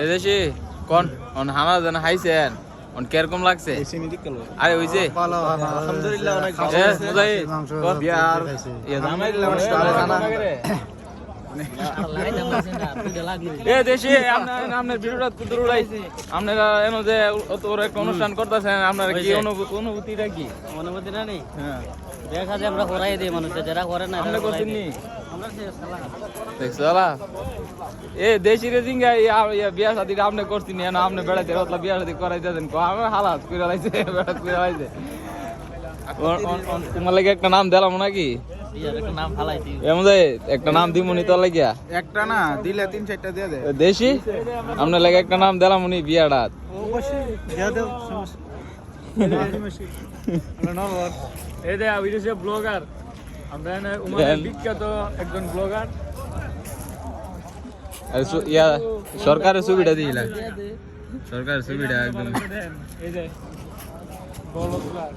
এদেশে কোন অন হানা জানা হাইছেন অন কিরকম লাগছে আরে ওই যে আলহামদুলিল্লাহ অনেক ভালো এ হয়েছে। মুজাই বিয়ার ইয়া জামাই স্টার খানা। এ দেশে আপনার ভিডিওটা কুদুর উড়াইছি আপনারা এনো যে অত বড় একটা অনুষ্ঠান করতেছেন আপনার কি অনুভূতিটা কি অনুমতিটা নেই হ্যাঁ দেখা যায় আমরা করাই দিই মানুষের যারা করে না আপনি করছেন নি আমরা দেখছলা এ দেশি রেজিং বিয়া শাদি আপনি করছেন না আপনি বেড়াইতে রতলা বিয়া শাদি করাইতেছেন কো আমার হালাত কইরা লাইছে বেড়াত কইরা লাইছে তোমার লাগে একটা নাম দিলাম নাকি একটা নাম ফালাই দিই এমন একটা নাম দিমুনি তো লাগিয়া একটা না দিলে 3-4টা দিয়ে দে দেশি আপনার লাগে একটা নাম দিলাম উনি বিয়াটা অবশ্যই দিয়ে দাও এই দে বিদেশে ব্লগার আমরা উমাদের বিখ্যাত একজন ব্লগার ইয়া সরকারের সুবিধা দিলা সরকারের সুবিধা একদম এই যে বড় ব্লগার